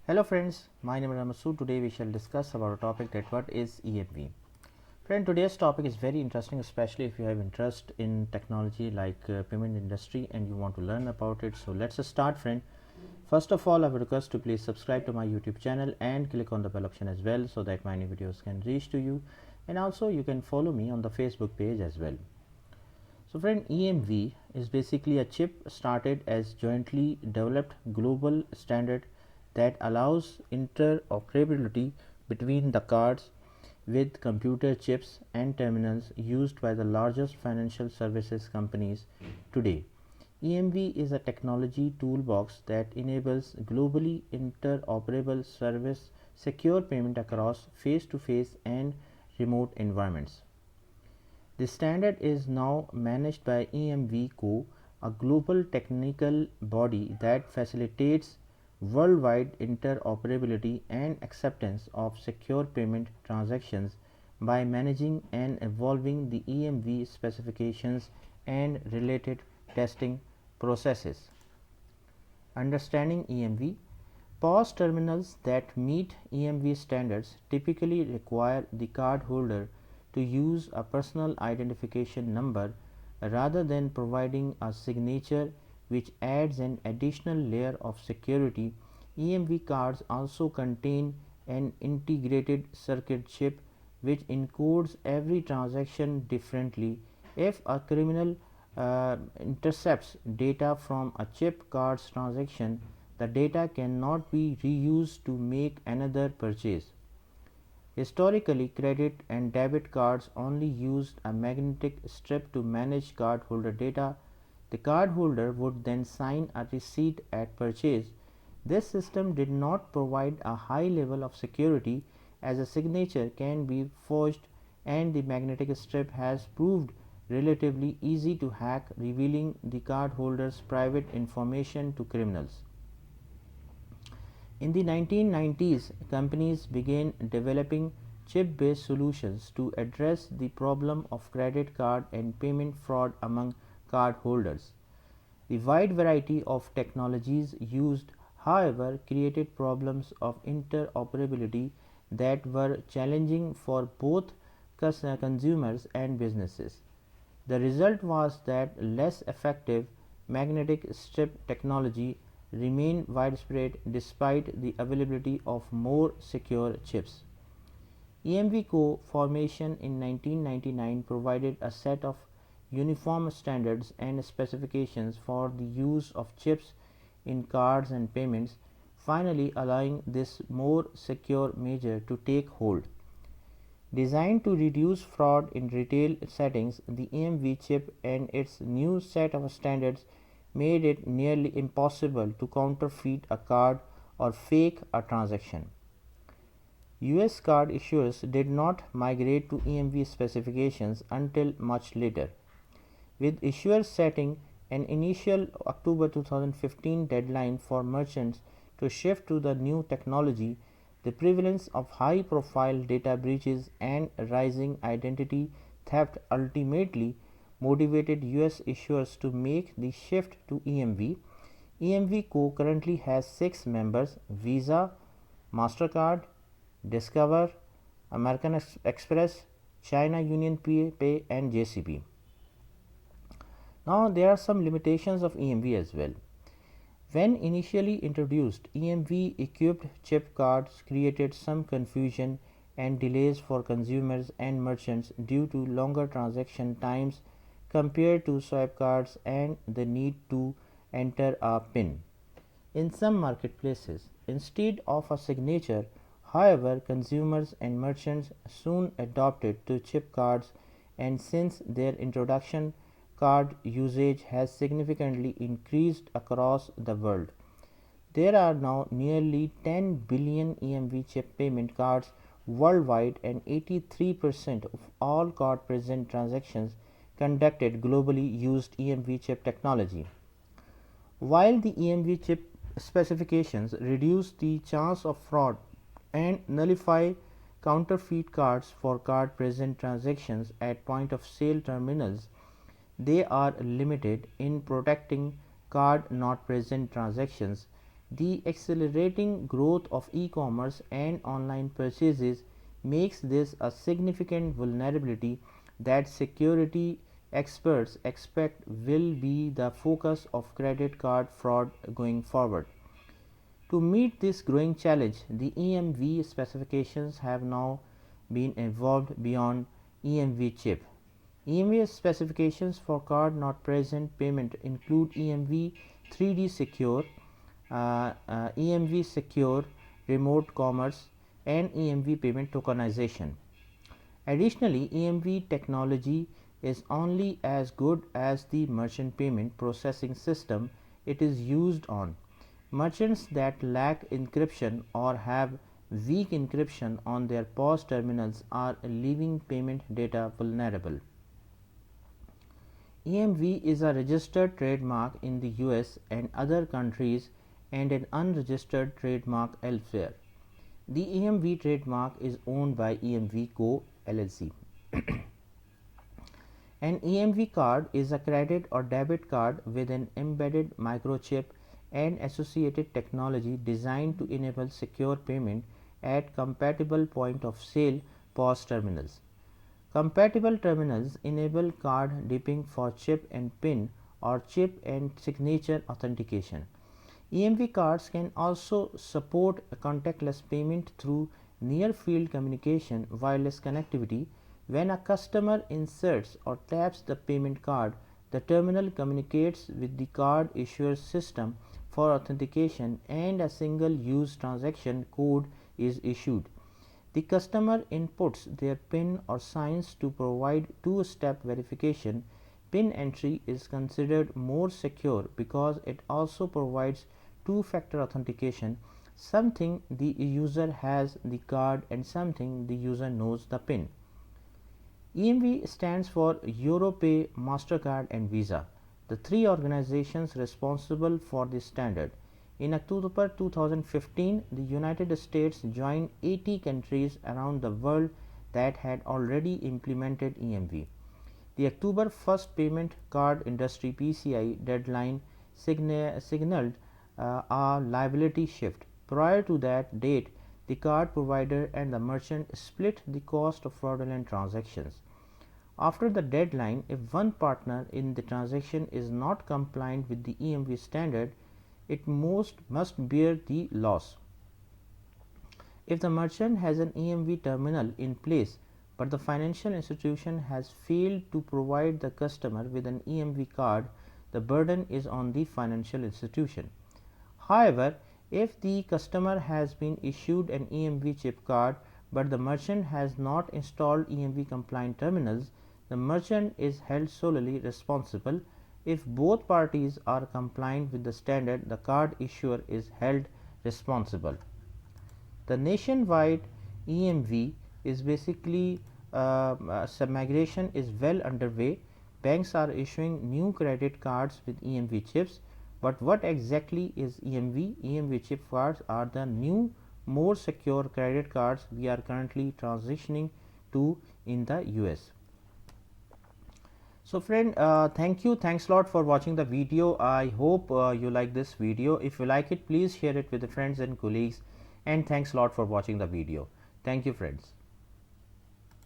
Hello friends, my name is Masood. Today we shall discuss about a topic that what is EMV. Friend, today's topic is very interesting, especially if you have interest in technology like payment industry and you want to learn about it. So let's start, friend. First of all, I would request to please subscribe to my YouTube channel and click on the bell option as well so that my new videos can reach to you, and also you can follow me on the Facebook page as well. So friend, EMV is basically a chip started as jointly developed global standard that allows interoperability between the cards with computer chips and terminals used by the largest financial services companies today. EMV is a technology toolbox that enables globally interoperable service secure payment across face-to-face and remote environments. The standard is now managed by EMV Co, a global technical body that facilitates worldwide interoperability and acceptance of secure payment transactions by managing and evolving the EMV specifications and related testing processes. Understanding EMV. POS terminals that meet EMV standards typically require the cardholder to use a personal identification number rather than providing a signature, which adds an additional layer of security. EMV cards also contain an integrated circuit chip which encodes every transaction differently. If a criminal intercepts data from a chip card's transaction, the data cannot be reused to make another purchase. Historically, credit and debit cards only used a magnetic strip to manage cardholder data. The cardholder would then sign a receipt at purchase. This system did not provide a high level of security, as a signature can be forged and the magnetic strip has proved relatively easy to hack, revealing the cardholder's private information to criminals. In the 1990s, companies began developing chip-based solutions to address the problem of credit card and payment fraud among cardholders. The wide variety of technologies used, however, created problems of interoperability that were challenging for both consumers and businesses. The result was that less effective magnetic strip technology remained widespread despite the availability of more secure chips. EMV Co. formation in 1999 provided a set of uniform standards and specifications for the use of chips in cards and payments, finally allowing this more secure measure to take hold. Designed to reduce fraud in retail settings, the EMV chip and its new set of standards made it nearly impossible to counterfeit a card or fake a transaction. US card issuers did not migrate to EMV specifications until much later, with issuers setting an initial October 2015 deadline for merchants to shift to the new technology. The prevalence of high-profile data breaches and rising identity theft ultimately motivated US issuers to make the shift to EMV. EMV Co. currently has 6 members: Visa, Mastercard, Discover, American Express, China Union Pay, and JCB. Now, there are some limitations of EMV as well. When initially introduced, EMV equipped chip cards created some confusion and delays for consumers and merchants due to longer transaction times compared to swipe cards and the need to enter a PIN. In some marketplaces, instead of a signature, however, consumers and merchants soon adopted to chip cards, and since their introduction, card usage has significantly increased across the world. There are now nearly 10 billion EMV chip payment cards worldwide, and 83% of all card present transactions conducted globally used EMV chip technology. While the EMV chip specifications reduce the chance of fraud and nullify counterfeit cards for card present transactions at point of sale terminals, they are limited in protecting card not present transactions, The accelerating growth of e-commerce and online purchases makes this a significant vulnerability that security experts expect will be the focus of credit card fraud going forward. To meet this growing challenge, the EMV specifications have now been evolved beyond EMV chip. EMV specifications for card not present payment include EMV 3D secure, EMV secure remote commerce, and EMV payment tokenization. Additionally, EMV technology is only as good as the merchant payment processing system it is used on. Merchants that lack encryption or have weak encryption on their POS terminals are leaving payment data vulnerable. EMV is a registered trademark in the US and other countries and an unregistered trademark elsewhere. The EMV trademark is owned by EMV Co. LLC. An EMV card is a credit or debit card with an embedded microchip and associated technology designed to enable secure payment at compatible point of sale POS terminals. Compatible terminals enable card dipping for chip and PIN or chip and signature authentication. EMV cards can also support contactless payment through near field communication wireless connectivity. When a customer inserts or taps the payment card, the terminal communicates with the card issuer's system for authentication and a single use transaction code is issued. The customer inputs their PIN or signs to provide two-step verification. PIN entry is considered more secure because it also provides two-factor authentication, something the user has the card and something the user knows the PIN. EMV stands for Europa, Mastercard and Visa, the three organizations responsible for this standard. In October 2015, the United States joined 80 countries around the world that had already implemented EMV. The October 1st Payment Card Industry (PCI) deadline signaled a liability shift. Prior to that date, the card provider and the merchant split the cost of fraudulent transactions. After the deadline, if one partner in the transaction is not compliant with the EMV standard, it must bear the loss. If the merchant has an EMV terminal in place, but the financial institution has failed to provide the customer with an EMV card, the burden is on the financial institution. However, if the customer has been issued an EMV chip card, but the merchant has not installed EMV compliant terminals, the merchant is held solely responsible. If both parties are compliant with the standard, the card issuer is held responsible. The nationwide EMV is basically migration is well underway. Banks are issuing new credit cards with EMV chips. But what exactly is EMV? EMV chip cards are the new, more secure credit cards we are currently transitioning to in the US. So friend, thanks a lot for watching the video. I hope you like this video. If you like it, please share it with the friends and colleagues, and thanks a lot for watching the video. Thank you friends.